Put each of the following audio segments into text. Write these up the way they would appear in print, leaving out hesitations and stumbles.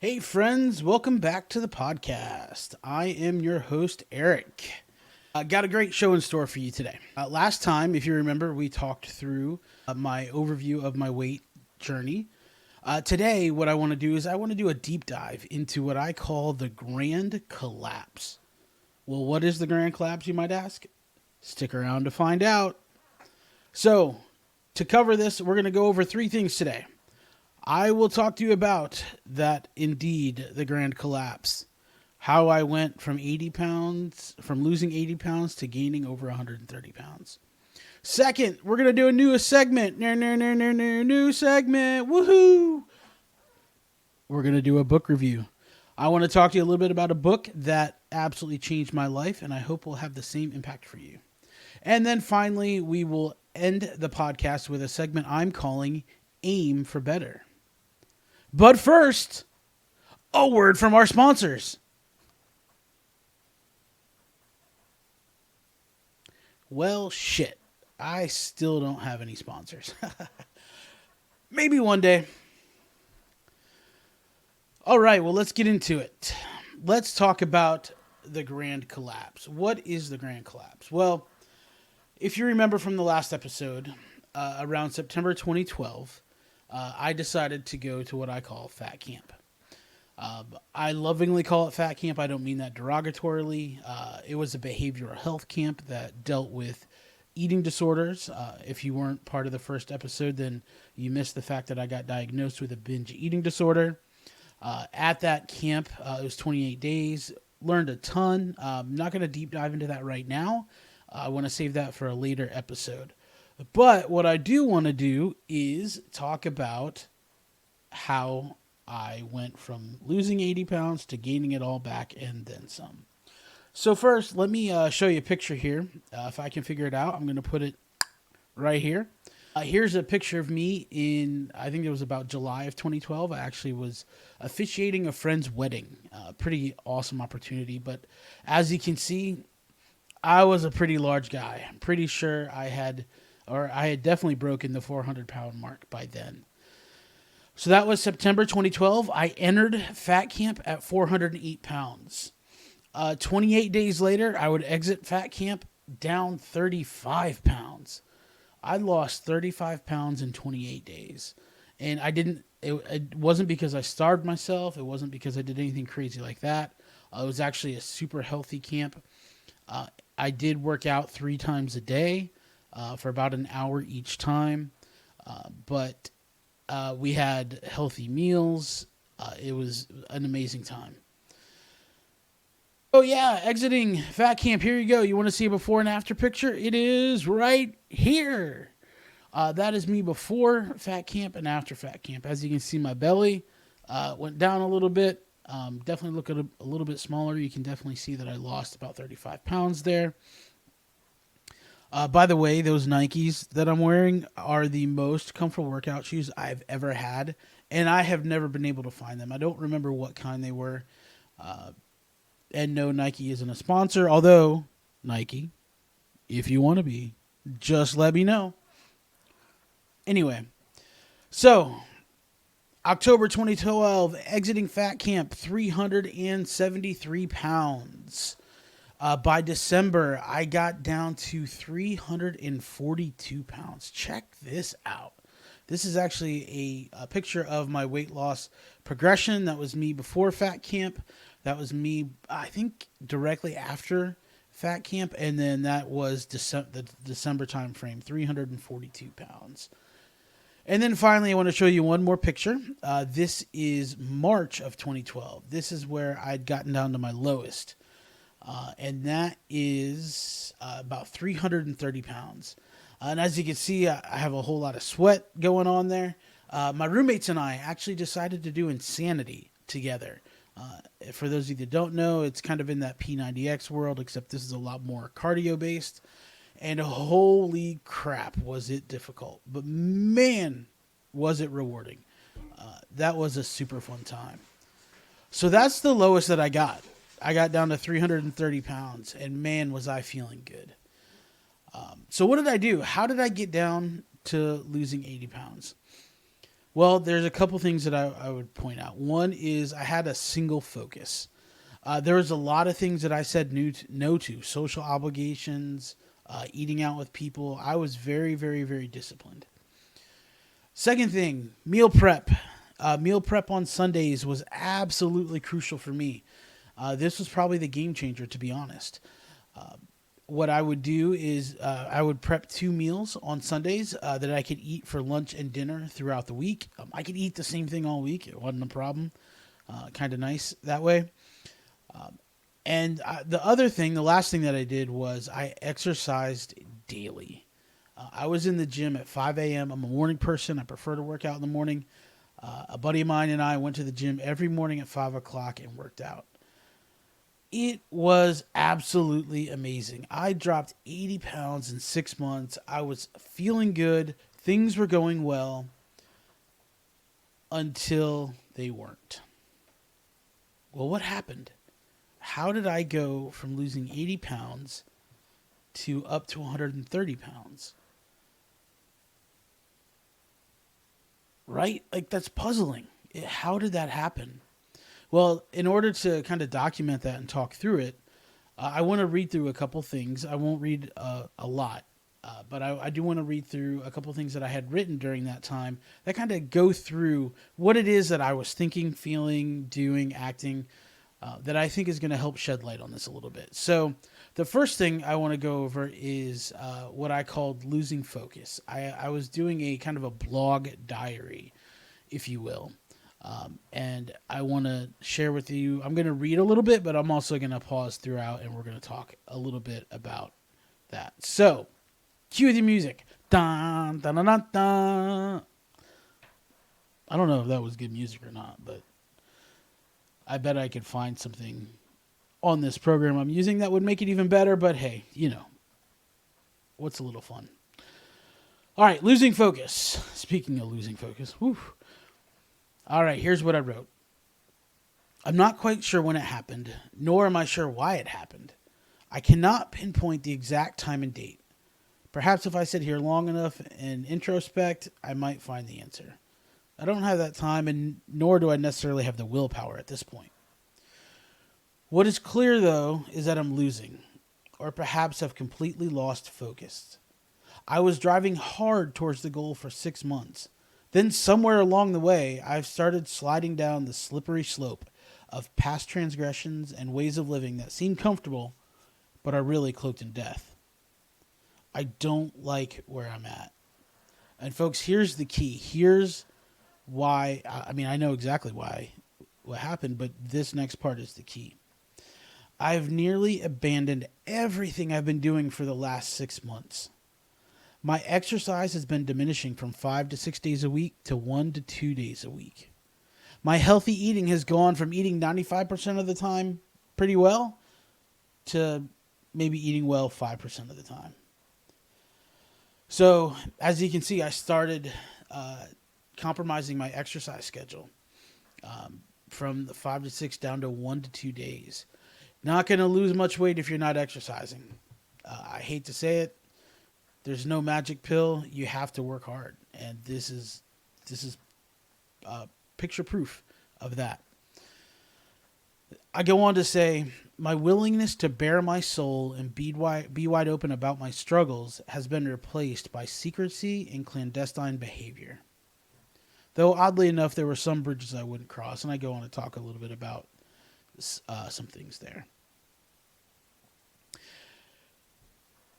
Hey, friends, welcome back to the podcast. I am your host, Eric. Got a great show in store for you today. Last time, if you remember, we talked through my overview of my weight journey. Today, what I want to do is I want to do a deep dive into what I call the Grand Collapse. Well, what is the Grand Collapse, you might ask? Stick around to find out. So, to cover this, we're going to go over three things today. I will talk to you about that, indeed, the Grand Collapse. How I went from losing 80 pounds to gaining over 130 pounds. Second, we're going to do a new segment. New segment. Woohoo! We're going to do a book review. I want to talk to you a little bit about a book that absolutely changed my life, and I hope will have the same impact for you. And then finally, we will end the podcast with a segment I'm calling Aim for Better. But first, a word from our sponsors. Well, shit. I still don't have any sponsors. Maybe one day. All right, well, let's get into it. Let's talk about the Grand Collapse. What is the Grand Collapse? Well, if you remember from the last episode, around September 2012, I decided to go to what I call fat camp. I lovingly call it fat camp. I don't mean that derogatorily. It was a behavioral health camp that dealt with eating disorders. If you weren't part of the first episode, then you missed the fact that I got diagnosed with a binge eating disorder. At that camp, it was 28 days. Learned a ton. I'm not going to deep dive into that right now. I want to save that for a later episode. But what I do want to do is talk about how I went from losing 80 pounds to gaining it all back and then some. So first, let me show you a picture here. If I can figure it out, I'm going to put it right here. Here's a picture of me in, I think it was about July of 2012. I actually was officiating a friend's wedding. Pretty awesome opportunity. But as you can see, I was a pretty large guy. I'm pretty sure I had definitely broken the 400-pound mark by then. So that was September 2012. I entered fat camp at 408 pounds. 28 days later, I would exit fat camp down 35 pounds. I lost 35 pounds in 28 days. And it wasn't because I starved myself. It wasn't because I did anything crazy like that. It was actually a super healthy camp. I did work out 3 times a day. For about an hour each time. But we had healthy meals. It was an amazing time. Oh yeah, exiting fat camp. Here you go. You want to see a before and after picture? It is right here. That is me before fat camp and after fat camp. As you can see, my belly went down a little bit. Definitely look at a little bit smaller. You can definitely see that I lost about 35 pounds there. By the way, those Nikes that I'm wearing are the most comfortable workout shoes I've ever had, and I have never been able to find them. I don't remember what kind they were. And no, Nike isn't a sponsor, although, Nike, if you want to be, just let me know. Anyway, so, October 2012, exiting fat camp, 373 pounds. By December, I got down to 342 pounds. Check this out. This is actually a picture of my weight loss progression. That was me before fat camp. That was me, I think, directly after fat camp. And then that was the December time frame, 342 pounds. And then finally, I want to show you one more picture. This is March of 2012. This is where I'd gotten down to my lowest. And that is about 330 pounds. And as you can see, I have a whole lot of sweat going on there. My roommates and I actually decided to do Insanity together. For those of you that don't know, it's kind of in that P90X world, except this is a lot more cardio-based. And holy crap, was it difficult. But man, was it rewarding. That was a super fun time. So that's the lowest that I got. I got down to 330 pounds, and man, was I feeling good. So what did I do? How did I get down to losing 80 pounds? Well, there's a couple things that I would point out. One is I had a single focus. There was a lot of things that I said no to, social obligations, eating out with people. I was very, very, very disciplined. Second thing, meal prep. Meal prep on Sundays was absolutely crucial for me. This was probably the game changer, to be honest. What I would do is I would prep two meals on Sundays that I could eat for lunch and dinner throughout the week. I could eat the same thing all week. It wasn't a problem. Kind of nice that way. And the other thing, the last thing that I did was I exercised daily. I was in the gym at 5 a.m. I'm a morning person. I prefer to work out in the morning. A buddy of mine and I went to the gym every morning at 5 o'clock and worked out. It was absolutely amazing. I dropped 80 pounds in 6 months. I was feeling good. Things were going well until they weren't. Well, what happened? How did I go from losing 80 pounds to up to 130 pounds? Right? Like, that's puzzling. How did that happen? Well, in order to kind of document that and talk through it, I want to read through a couple things. I won't read a lot, but I do want to read through a couple things that I had written during that time that kind of go through what it is that I was thinking, feeling, doing, acting, that I think is going to help shed light on this a little bit. So the first thing I want to go over is what I called losing focus. I was doing a kind of a blog diary, if you will. And I want to share with you, I'm going to read a little bit, but I'm also going to pause throughout and we're going to talk a little bit about that. So, cue the music. Dun, dun, dun, dun, dun. I don't know if that was good music or not, but I bet I could find something on this program I'm using that would make it even better, but hey, what's a little fun? All right, losing focus. Speaking of losing focus, whew. All right, here's what I wrote. I'm not quite sure when it happened, nor am I sure why it happened. I cannot pinpoint the exact time and date. Perhaps if I sit here long enough and introspect, I might find the answer. I don't have that time, and nor do I necessarily have the willpower at this point. What is clear, though, is that I'm losing, or perhaps have completely lost focus. I was driving hard towards the goal for 6 months. Then somewhere along the way, I've started sliding down the slippery slope of past transgressions and ways of living that seem comfortable, but are really cloaked in death. I don't like where I'm at. And folks, here's the key. Here's why. I know exactly why, what happened, but this next part is the key. I've nearly abandoned everything I've been doing for the last 6 months. My exercise has been diminishing from 5 to 6 days a week to 1 to 2 days a week. My healthy eating has gone from eating 95% of the time pretty well to maybe eating well 5% of the time. So, as you can see, I started compromising my exercise schedule from the 5 to 6 down to 1 to 2 days. Not going to lose much weight if you're not exercising. I hate to say it. There's no magic pill. You have to work hard, and this is picture proof of that. I go on to say, my willingness to bare my soul and be wide open about my struggles has been replaced by secrecy and clandestine behavior. Though oddly enough, there were some bridges I wouldn't cross, and I go on to talk a little bit about some things there.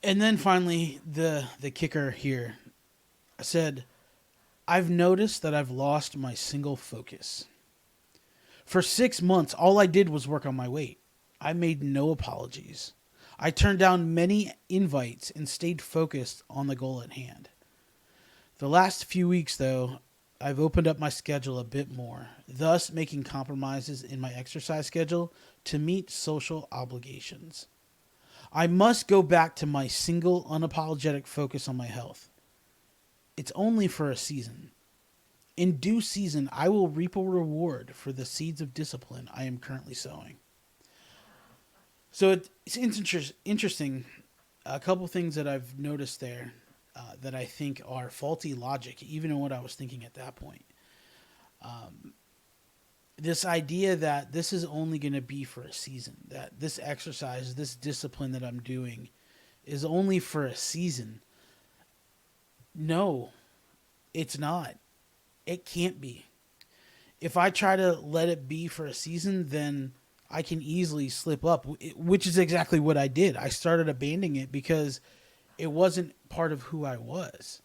And then finally, the kicker here. I said, I've noticed that I've lost my single focus. For 6 months, all I did was work on my weight. I made no apologies. I turned down many invites and stayed focused on the goal at hand. The last few weeks, though, I've opened up my schedule a bit more, thus making compromises in my exercise schedule to meet social obligations. I must go back to my single, unapologetic focus on my health. It's only for a season. In due season, I will reap a reward for the seeds of discipline I am currently sowing. So it's interesting. A couple things that I've noticed there that I think are faulty logic, even in what I was thinking at that point. This idea that this is only going to be for a season, that this exercise, this discipline that I'm doing is only for a season. No, it's not. It can't be. If I try to let it be for a season, then I can easily slip up, which is exactly what I did. I started abandoning it because it wasn't part of who I was.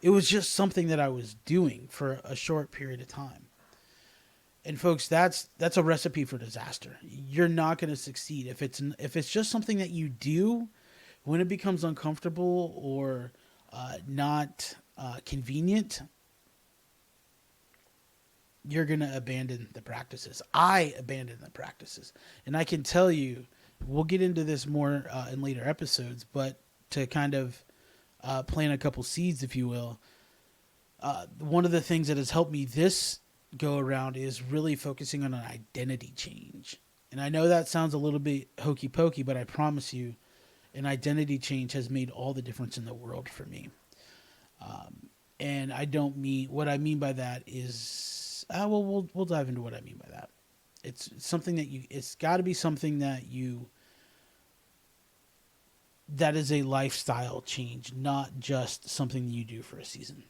It was just something that I was doing for a short period of time. And folks, that's a recipe for disaster. You're not going to succeed if it's just something that you do. When it becomes uncomfortable or not convenient, you're going to abandon the practices. I abandoned the practices. And I can tell you, we'll get into this more in later episodes, but to kind of plant a couple seeds, if you will, one of the things that has helped me this go around is really focusing on an identity change. And I know that sounds a little bit hokey pokey, but I promise you, an identity change has made all the difference in the world for me. And I don't mean, what I mean by that is, we'll dive into what I mean by that. It's something that it's got to be something that is a lifestyle change, not just something you do for a season.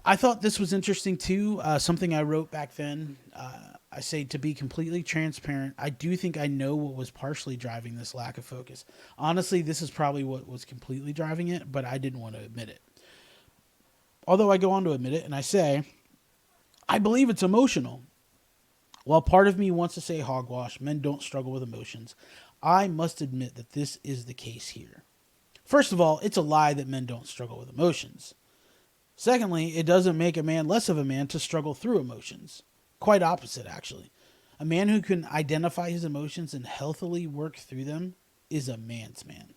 I thought this was interesting too. Something I wrote back then. I say, to be completely transparent, I do think I know what was partially driving this lack of focus. Honestly, this is probably what was completely driving it, but I didn't want to admit it. Although I go on to admit it and I say, I believe it's emotional. While part of me wants to say hogwash, men don't struggle with emotions, I must admit that this is the case here. First of all, it's a lie that men don't struggle with emotions. Secondly, it doesn't make a man less of a man to struggle through emotions. Quite opposite, actually. A man who can identify his emotions and healthily work through them is a man's man.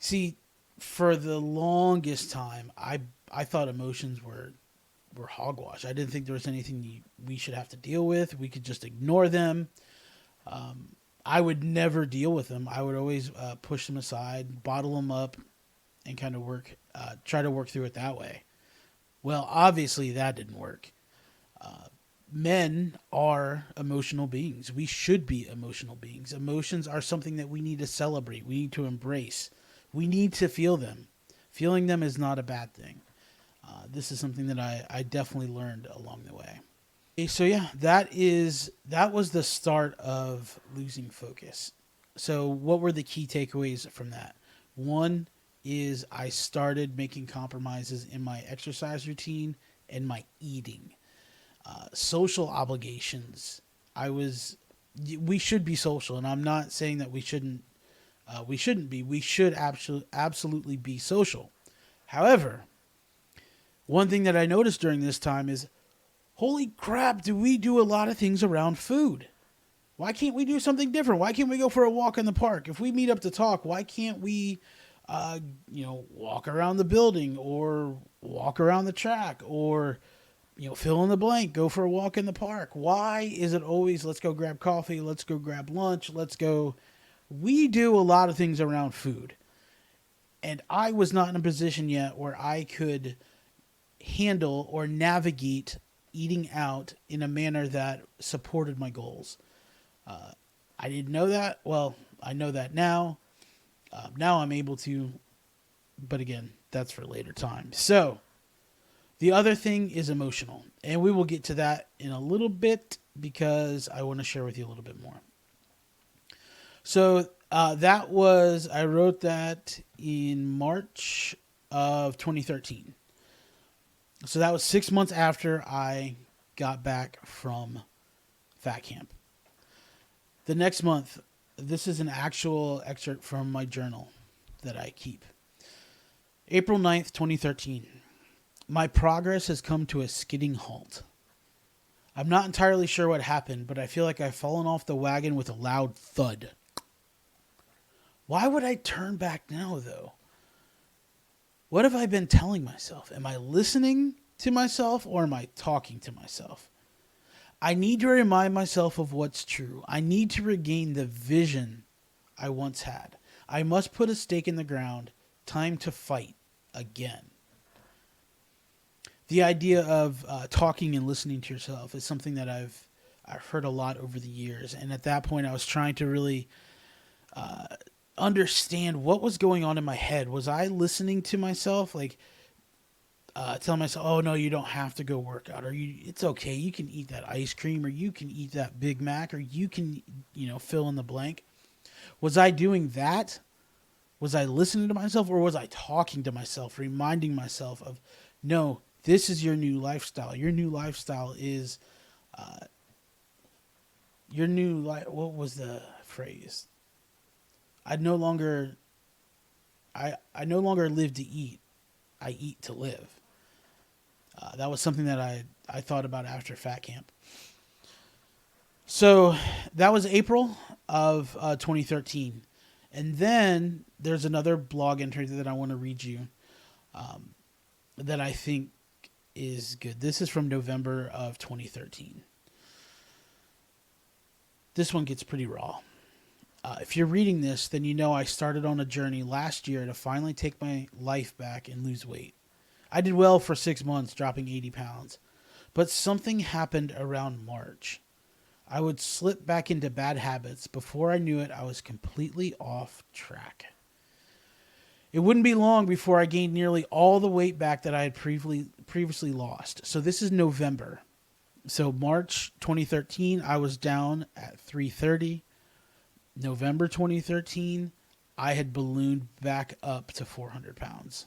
See, for the longest time, I thought emotions were hogwash. I didn't think there was anything we should have to deal with. We could just ignore them. I would never deal with them. I would always push them aside, bottle them up, and kind of try to work through it that way. Well, obviously that didn't work. Men are emotional beings. We should be emotional beings. Emotions are something that we need to celebrate. We need to embrace. We need to feel them. Feeling them is not a bad thing. This is something that I definitely learned along the way. Okay, so yeah, that was the start of losing focus. So what were the key takeaways from that? One is I started making compromises in my exercise routine and my eating. Social obligations. We should be social, and I'm not saying that we shouldn't. We shouldn't be. We should absolutely be social. However, one thing that I noticed during this time is, holy crap, do we do a lot of things around food? Why can't we do something different? Why can't we go for a walk in the park? If we meet up to talk, why can't we, walk around the building or walk around the track or, fill in the blank, go for a walk in the park? Why is it always, let's go grab coffee, let's go grab lunch, let's go? We do a lot of things around food. And I was not in a position yet where I could handle or navigate eating out in a manner that supported my goals. I didn't know that. Well, I know that now. Now I'm able to, but again, that's for later time. So the other thing is emotional, and we will get to that in a little bit because I want to share with you a little bit more. So I wrote that in March of 2013. So that was 6 months after I got back from fat camp. The next month, this is an actual excerpt from my journal that I keep. April 9th, 2013. My progress has come to a skidding halt. I'm not entirely sure what happened, but I feel like I've fallen off the wagon with a loud thud. Why would I turn back now, though? What have I been telling myself? Am I listening to myself or am I talking to myself? I need to remind myself of what's true. I need to regain the vision I once had. I must put a stake in the ground. Time to fight again. The idea of talking and listening to yourself is something that I've heard a lot over the years, and at that point, I was trying to really understand what was going on in my head. Was I listening to myself, like telling myself, "Oh no, you don't have to go work out, or it's okay. You can eat that ice cream, or you can eat that Big Mac, or you can, fill in the blank." Was I doing that? Was I listening to myself, or was I talking to myself, reminding myself of, no, this is your new lifestyle. Your new lifestyle is your new life. What was the phrase? I no longer, I no longer live to eat. I eat to live. That was something that I thought about after Fat Camp. So that was April of 2013. And then there's another blog entry that I want to read you that I think is good. This is from November of 2013. This one gets pretty raw. If you're reading this, then you know I started on a journey last year to finally take my life back and lose weight. I did well for 6 months, dropping 80 pounds. But something happened around March. I would slip back into bad habits. Before I knew it, I was completely off track. It wouldn't be long before I gained nearly all the weight back that I had previously lost. So this is November. So March 2013, I was down at 330. November 2013, I had ballooned back up to 400 pounds.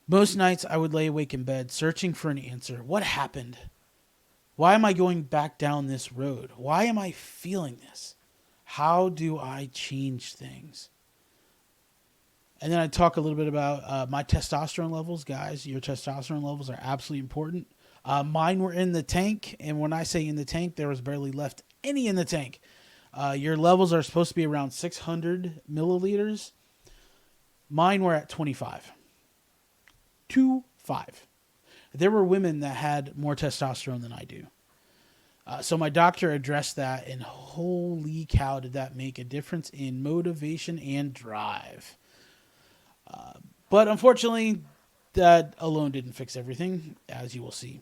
Most nights I would lay awake in bed searching for an answer. What happened? Why am I going back down this road? Why am I feeling this? How do I change things? And then I talk a little bit about my testosterone levels. Guys, your testosterone levels are absolutely important. Mine were in the tank, and when I say in the tank, there was barely left any in the tank. Your levels are supposed to be around 600 milliliters. Mine were at 25. 25. There were women that had more testosterone than I do. So my doctor addressed that, and holy cow, did that make a difference in motivation and drive. But unfortunately, that alone didn't fix everything, as you will see.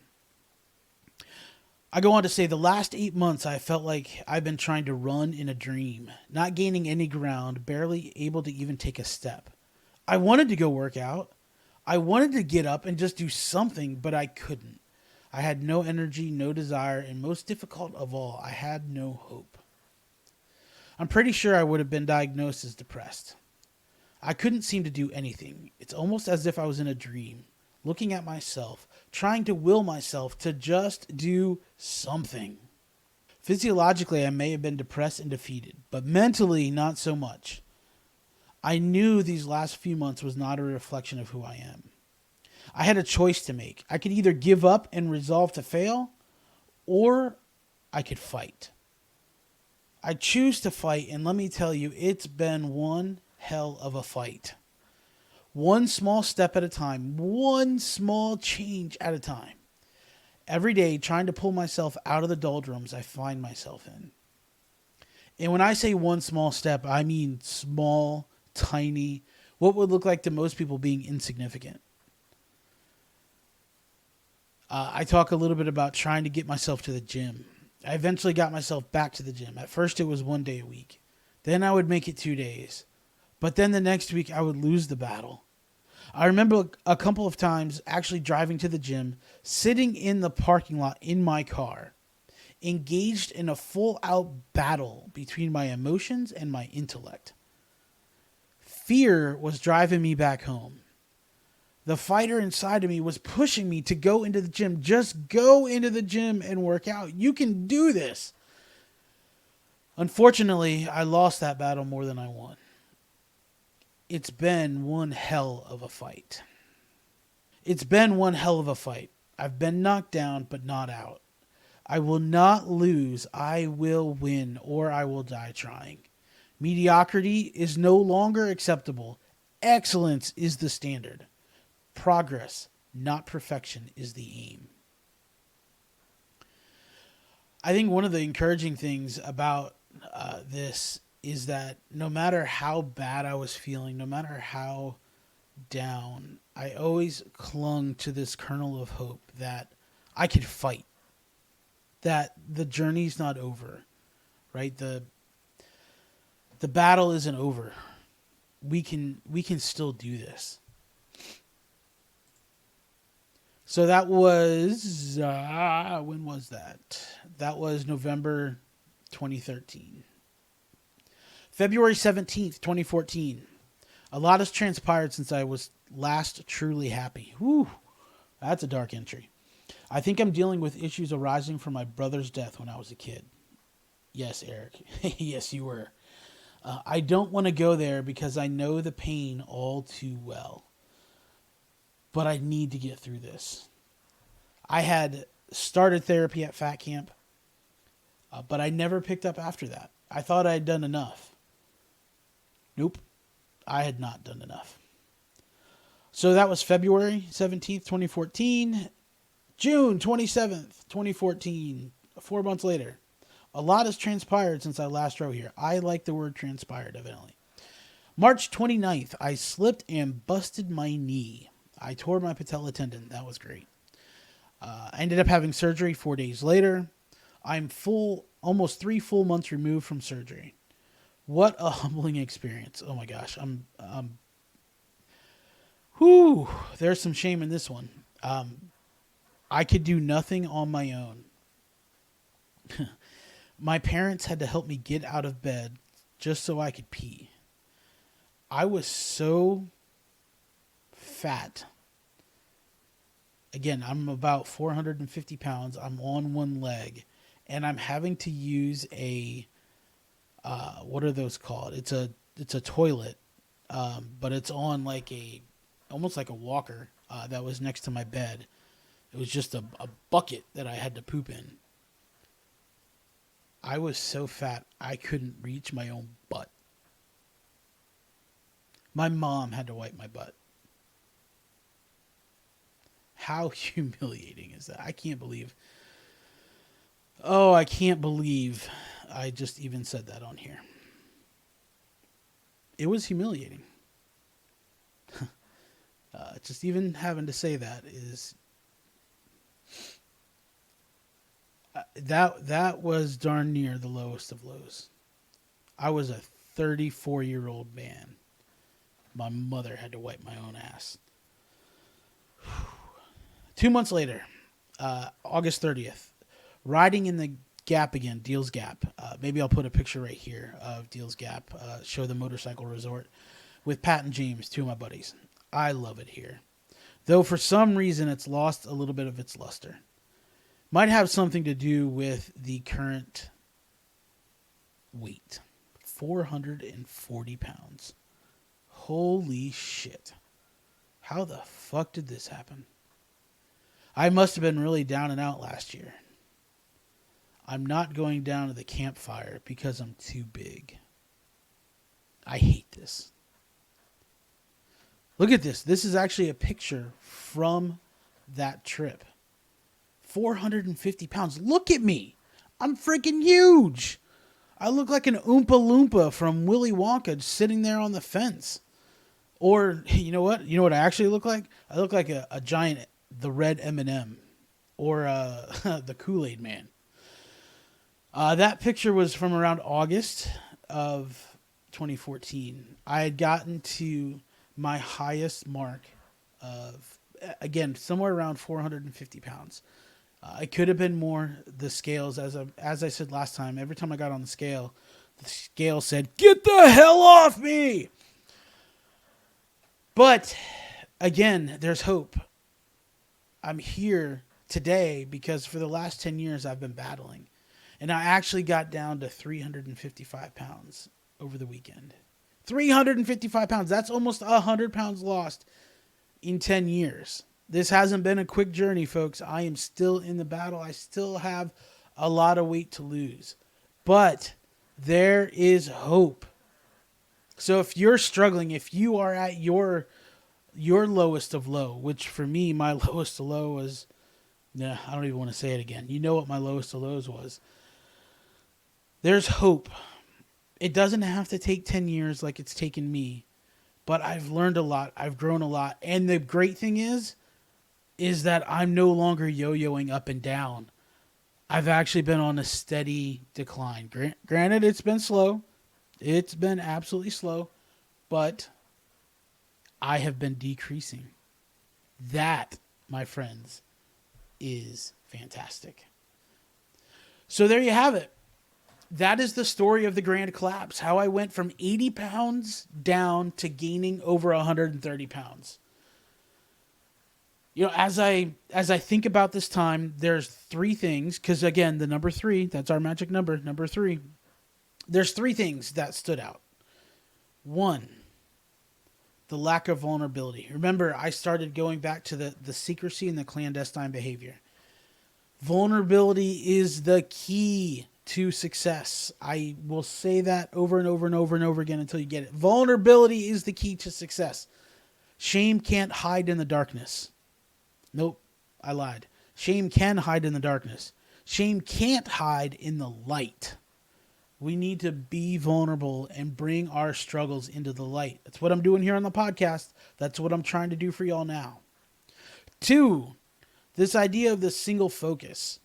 I go on to say the last 8 months, I felt like I've been trying to run in a dream, not gaining any ground, barely able to even take a step. I wanted to go work out. I wanted to get up and just do something, but I couldn't. I had no energy, no desire, and most difficult of all, I had no hope. I'm pretty sure I would have been diagnosed as depressed. I couldn't seem to do anything. It's almost as if I was in a dream, looking at myself, trying to will myself to just do something. Physiologically, I may have been depressed and defeated, but mentally, not so much. I knew these last few months was not a reflection of who I am. I had a choice to make. I could either give up and resolve to fail, or I could fight. I choose to fight, and let me tell you, it's been one hell of a fight. One small step at a time, one small change at a time. Every day, trying to pull myself out of the doldrums I find myself in. And when I say one small step, I mean small, tiny, what would look like to most people being insignificant. I talk a little bit about trying to get myself to the gym. I eventually got myself back to the gym. At first, it was 1 day a week. Then I would make it 2 days. But then the next week, I would lose the battle. I remember a couple of times actually driving to the gym, sitting in the parking lot in my car, engaged in a full-out battle between my emotions and my intellect. Fear was driving me back home. The fighter inside of me was pushing me to go into the gym. Just go into the gym and work out. You can do this. Unfortunately, I lost that battle more than I won. It's been one hell of a fight. It's been one hell of a fight. I've been knocked down, but not out. I will not lose. I will win, or I will die trying. Mediocrity is no longer acceptable. Excellence is the standard. Progress, not perfection, is the aim. I think one of the encouraging things about this is that no matter how bad I was feeling, no matter how down, I always clung to this kernel of hope that I could fight, that the journey's not over, right? The battle isn't over. We can still do this. So that was when was that? That was November 2013. February 17th, 2014. A lot has transpired since I was last truly happy. Whew, that's a dark entry. I think I'm dealing with issues arising from my brother's death when I was a kid. Yes, Eric. Yes, you were. I don't want to go there because I know the pain all too well. But I need to get through this. I had started therapy at Fat Camp, but I never picked up after that. I thought I had done enough. Nope, I had not done enough. So that was February 17th, 2014. June 27th, 2014, 4 months later. A lot has transpired since I last wrote here. I like the word transpired, evidently. March 29th, I slipped and busted my knee. I tore my patella tendon. That was great. I ended up having surgery 4 days later. I'm almost 3 full months removed from surgery. What a humbling experience. Oh my gosh. There's some shame in this one. I could do nothing on my own. My parents had to help me get out of bed just so I could pee. I was so fat. Again, I'm about 450 pounds. I'm on one leg, and I'm having to use what are those called? It's a toilet, but it's on almost like a walker that was next to my bed. It was just a bucket that I had to poop in. I was so fat I couldn't reach my own butt. My mom had to wipe my butt. How humiliating is that? I can't believe I just even said that on here. It was humiliating. Just even having to say that is that was darn near the lowest of lows. I was a 34-year-old man. My mother had to wipe my own ass. 2 months later, August 30th, riding in the Gap again, Deals Gap. Maybe I'll put a picture right here of Deals Gap. Show the motorcycle resort with Pat and James, two of my buddies. I love it here. Though for some reason it's lost a little bit of its luster. Might have something to do with the current weight. 440 pounds. Holy shit. How the fuck did this happen? I must have been really down and out last year. I'm not going down to the campfire because I'm too big. I hate this. Look at this. This is actually a picture from that trip. 450 pounds. Look at me. I'm freaking huge. I look like an Oompa Loompa from Willy Wonka sitting there on the fence. Or, you know what? You know what I actually look like? I look like a giant, the red M&M. Or the Kool-Aid Man. That picture was from around August of 2014. I had gotten to my highest mark of, again, somewhere around 450 pounds. It could have been more. The scales, as I said last time, every time I got on the scale said, "Get the hell off me!" But, again, there's hope. I'm here today because for the last 10 years I've been battling. And I actually got down to 355 pounds over the weekend. 355 pounds. That's almost 100 pounds lost in 10 years. This hasn't been a quick journey, folks. I am still in the battle. I still have a lot of weight to lose. But there is hope. So if you're struggling, if you are at your lowest of low, which for me, my lowest of low was, I don't even want to say it again. You know what my lowest of lows was. There's hope. It doesn't have to take 10 years like it's taken me, but I've learned a lot. I've grown a lot. And the great thing is that I'm no longer yo-yoing up and down. I've actually been on a steady decline. Granted, it's been slow. It's been absolutely slow, but I have been decreasing. That, my friends, is fantastic. So there you have it. That is the story of the Grand Collapse. How I went from 80 pounds down to gaining over 130 pounds. You know, as I think about this time, there's three things, because again, the number 3, that's our magic number, number 3. There's 3 things that stood out. 1, the lack of vulnerability. Remember, I started going back to the secrecy and the clandestine behavior. Vulnerability is the key to success. I will say that over and over and over and over again until you get it. Vulnerability is the key to success. Shame can't hide in the darkness. Nope, I lied. Shame can hide in the darkness. Shame can't hide in the light. We need to be vulnerable and bring our struggles into the light. That's what I'm doing here on the podcast. That's what I'm trying to do for y'all now. 2, this idea of the single focus.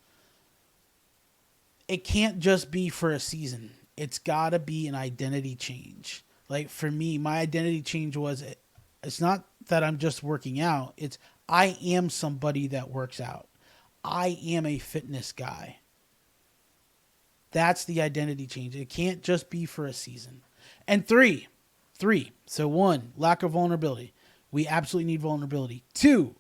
It can't just be for a season. It's got to be an identity change. Like for me, my identity change was, it's not that I'm just working out. It's I am somebody that works out. I am a fitness guy. That's the identity change. It can't just be for a season. And 3. So 1, lack of vulnerability. We absolutely need vulnerability. 2,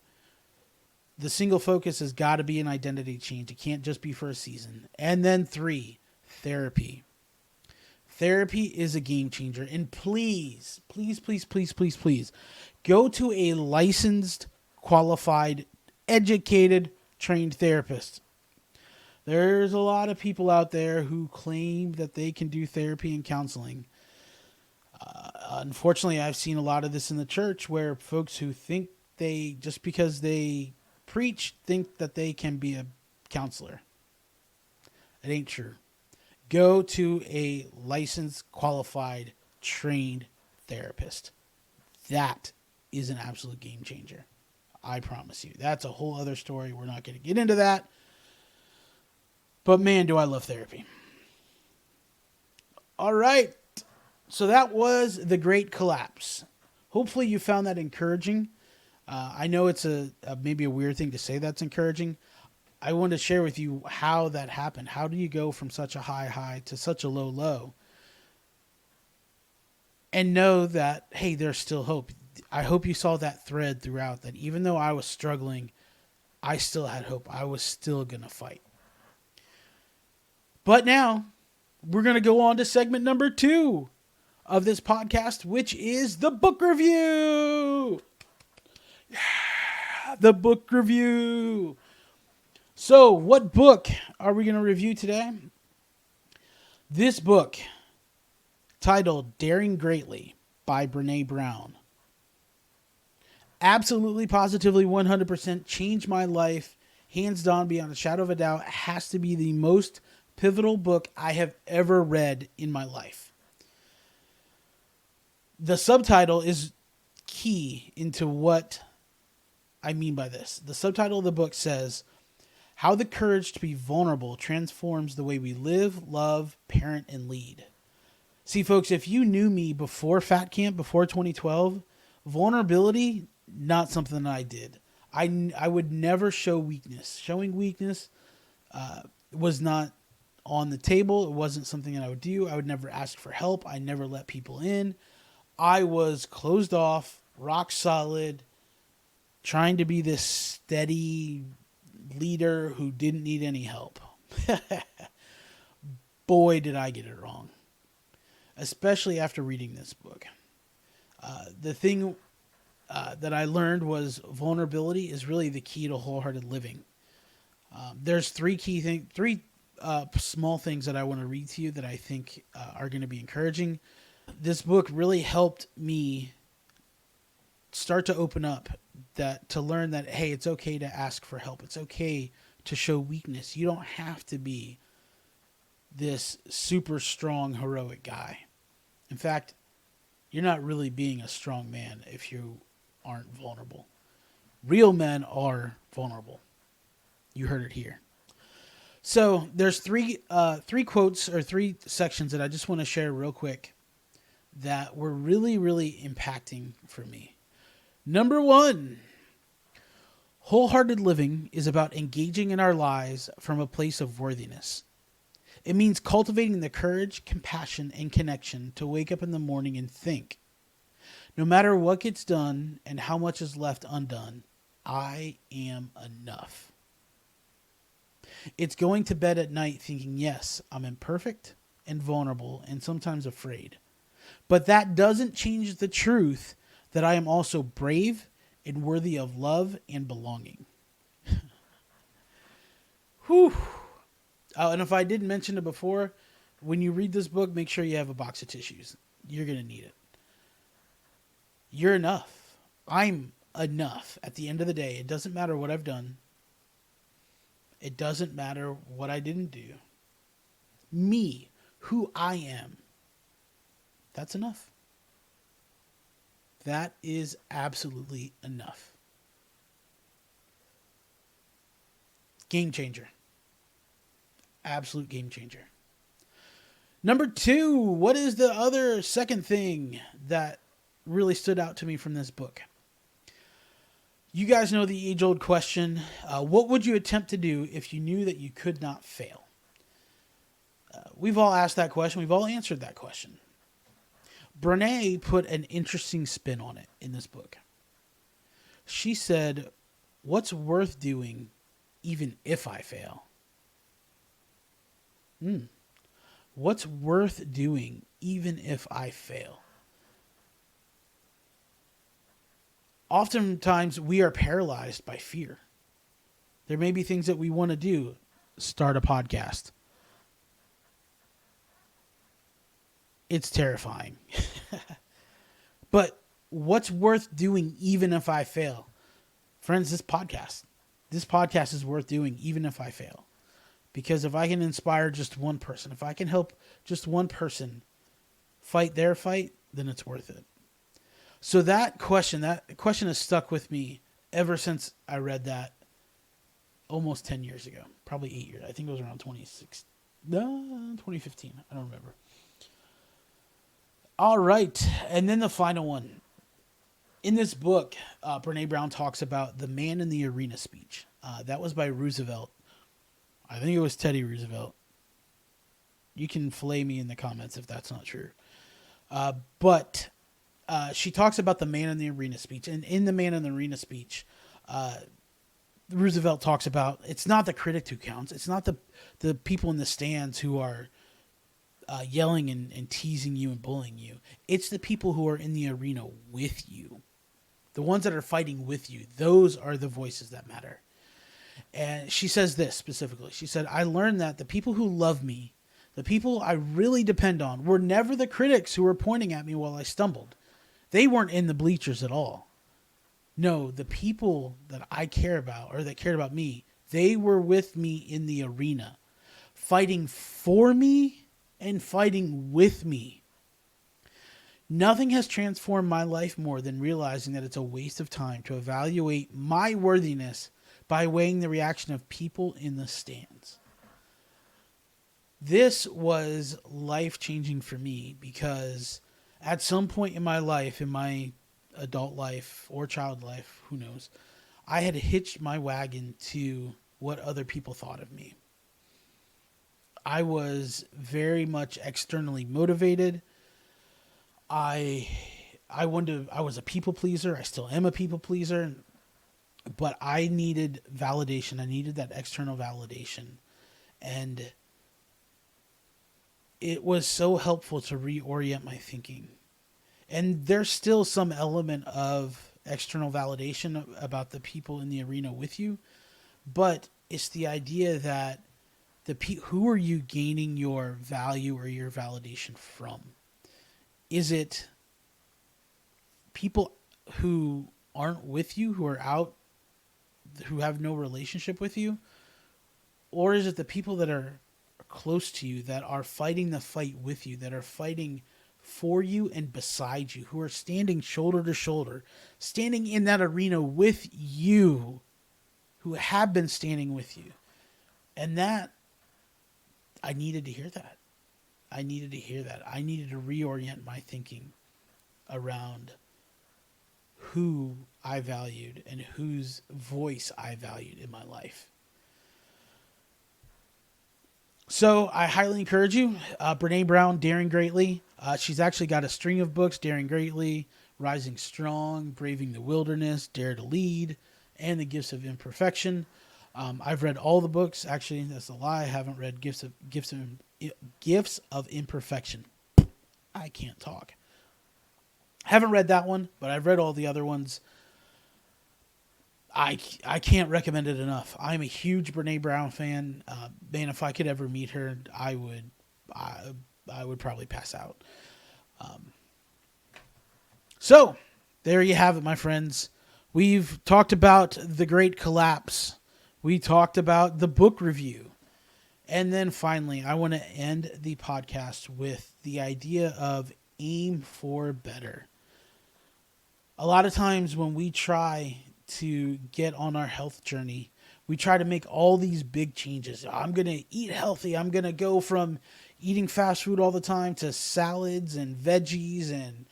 the single focus has got to be an identity change. It can't just be for a season. And then 3, therapy. Therapy is a game changer. And please, please, please, please, please, please, go to a licensed, qualified, educated, trained therapist. There's a lot of people out there who claim that they can do therapy and counseling. Unfortunately, I've seen a lot of this in the church where folks who think just because they preach, think that they can be a counselor. It ain't true. Go to a licensed, qualified, trained therapist. That is an absolute game changer. I promise you. That's a whole other story. We're not going to get into that. But man, do I love therapy. All right. So that was the Great Collapse. Hopefully you found that encouraging. I know it's maybe a weird thing to say that's encouraging. I want to share with you how that happened. How do you go from such a high to such a low? And know that, hey, there's still hope. I hope you saw that thread throughout, that even though I was struggling, I still had hope. I was still going to fight. But now we're going to go on to segment number 2 of this podcast, which is the book review. Yeah, the book review. So what book are we going to review today? This book, titled Daring Greatly by Brené Brown. Absolutely, positively, 100% changed my life. Hands down, beyond a shadow of a doubt, has to be the most pivotal book I have ever read in my life. The subtitle is key into what I mean by this. The subtitle of the book says, How the Courage to be Vulnerable Transforms the Way We Live, Love, Parent, and Lead. See, folks, if you knew me before Fat Camp, before 2012, vulnerability, not something that I did. I would never show weakness. Showing weakness was not on the table. It wasn't something that I would do. I would never ask for help. I never let people in. I was closed off, rock solid, trying to be this steady leader who didn't need any help. Boy, did I get it wrong. Especially after reading this book. The thing that I learned was vulnerability is really the key to wholehearted living. There's three small things that I want to read to you that I think are going to be encouraging. This book really helped me start to open up, to learn that, hey, it's okay to ask for help. It's okay to show weakness. You don't have to be this super strong, heroic guy. In fact, you're not really being a strong man if you aren't vulnerable. Real men are vulnerable. You heard it here. So there's three quotes or three sections that I just want to share real quick that were really, really impacting for me. Number one, wholehearted living is about engaging in our lives from a place of worthiness. It means cultivating the courage, compassion, and connection to wake up in the morning and think, no matter what gets done and how much is left undone, I am enough. It's going to bed at night thinking, yes, I'm imperfect and vulnerable and sometimes afraid. But that doesn't change the truth that I am also brave and worthy of love and belonging. Whew. Oh, and if I didn't mention it before, when you read this book, make sure you have a box of tissues. You're going to need it. You're enough. I'm enough at the end of the day. It doesn't matter what I've done. It doesn't matter what I didn't do. Me, who I am, that's enough. That is absolutely enough. Game changer. Absolute game changer. Number two, what is the other second thing that really stood out to me from this book? You guys know the age-old question, what would you attempt to do if you knew that you could not fail? We've all asked that question. We've all answered that question. Brené put an interesting spin on it in this book. She said, what's worth doing even if I fail? What's worth doing even if I fail? Oftentimes we are paralyzed by fear. There may be things that we want to do. Start a podcast. It's terrifying. But what's worth doing even if I fail? Friends, this podcast is worth doing even if I fail. Because if I can inspire just one person, if I can help just one person fight their fight, then it's worth it. So that question has stuck with me ever since I read that almost 10 years ago, probably 8 years. I think it was around 2015. I don't remember. All right. And then the final one. In this book, Brené Brown talks about the man in the arena speech. That was by Roosevelt. I think it was Teddy Roosevelt. You can fillet me in the comments if that's not true. But she talks about the man in the arena speech. And in the man in the arena speech, Roosevelt talks about it's not the critic who counts. It's not the people in the stands who are yelling and teasing you and bullying you. It's the people who are in the arena with you. The ones that are fighting with you. Those are the voices that matter. And she says this specifically. She said, I learned that the people who love me, the people I really depend on, were never the critics who were pointing at me while I stumbled. They weren't in the bleachers at all. No, the people that I care about, or that cared about me, they were with me in the arena, fighting for me and fighting with me. Nothing has transformed my life more than realizing that it's a waste of time to evaluate my worthiness by weighing the reaction of people in the stands. This was life-changing for me because at some point in my life, in my adult life or child life, who knows, I had hitched my wagon to what other people thought of me. I was very much externally motivated. I was a people pleaser. I still am a people pleaser. But I needed validation. I needed that external validation. And it was so helpful to reorient my thinking. And there's still some element of external validation about the people in the arena with you. But it's the idea that who are you gaining your value or your validation from? Is it people who aren't with you, who are out, who have no relationship with you? Or is it the people that are close to you, that are fighting the fight with you, that are fighting for you and beside you, who are standing shoulder to shoulder, standing in that arena with you, who have been standing with you. And that, I needed to hear that. I needed to hear that. I needed to reorient my thinking around who I valued and whose voice I valued in my life. So I highly encourage you. Brené Brown, Daring Greatly. She's actually got a string of books: Daring Greatly, Rising Strong, Braving the Wilderness, Dare to Lead, and The Gifts of Imperfection. I've read all the books. Actually, that's a lie. I haven't read Gifts of Imperfection. I can't talk. Haven't read that one, but I've read all the other ones. I can't recommend it enough. I'm a huge Brené Brown fan. Man, if I could ever meet her, I would probably pass out. So there you have it, my friends. We've talked about the Great Collapse. We talked about the book review. And then finally, I want to end the podcast with the idea of aim for better. A lot of times when we try to get on our health journey, we try to make all these big changes. I'm going to eat healthy. I'm going to go from eating fast food all the time to salads and veggies and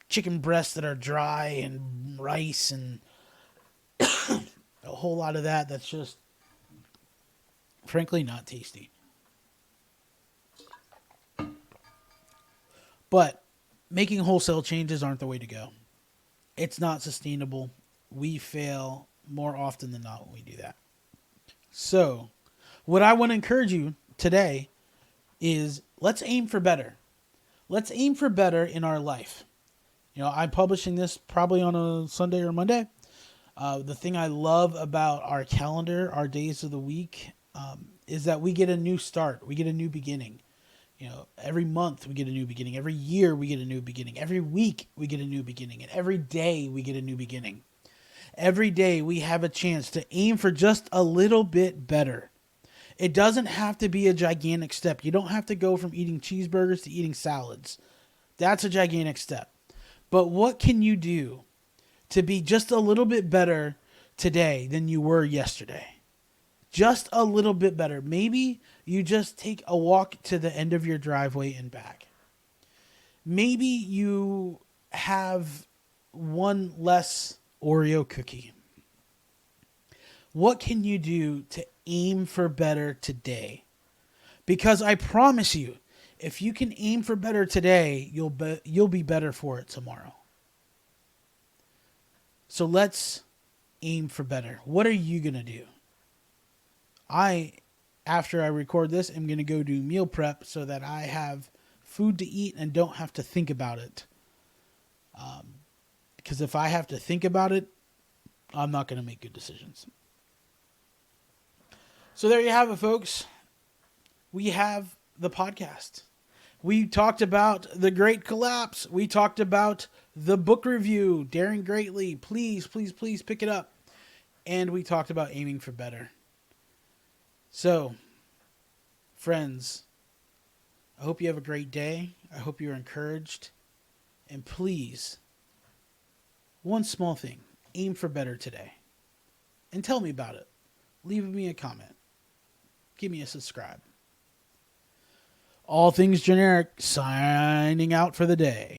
chicken breasts that are dry and rice and a whole lot of that that's just, frankly, not tasty. But making wholesale changes aren't the way to go. It's not sustainable. We fail more often than not when we do that. So, what I want to encourage you today is let's aim for better. Let's aim for better in our life. You know, I'm publishing this probably on a Sunday or Monday. The thing I love about our calendar, our days of the week, is that we get a new start. We get a new beginning. You know, every month we get a new beginning. Every year we get a new beginning. Every week we get a new beginning. And every day we get a new beginning. Every day we have a chance to aim for just a little bit better. It doesn't have to be a gigantic step. You don't have to go from eating cheeseburgers to eating salads. That's a gigantic step. But what can you do to be just a little bit better today than you were yesterday? Just a little bit better. Maybe you just take a walk to the end of your driveway and back. Maybe you have one less Oreo cookie. What can you do to aim for better today? Because I promise you, if you can aim for better today, you'll be better for it tomorrow. So let's aim for better. What are you going to do? After I record this, I'm going to go do meal prep so that I have food to eat and don't have to think about it. Because if I have to think about it, I'm not going to make good decisions. So there you have it, folks. We have the podcast. We talked about the Great Collapse. We talked about the book review, Daring Greatly. Please, please, please pick it up. And we talked about aiming for better. So, friends, I hope you have a great day. I hope you're encouraged. And please, one small thing, aim for better today. And tell me about it. Leave me a comment. Give me a subscribe. All things generic, signing out for the day.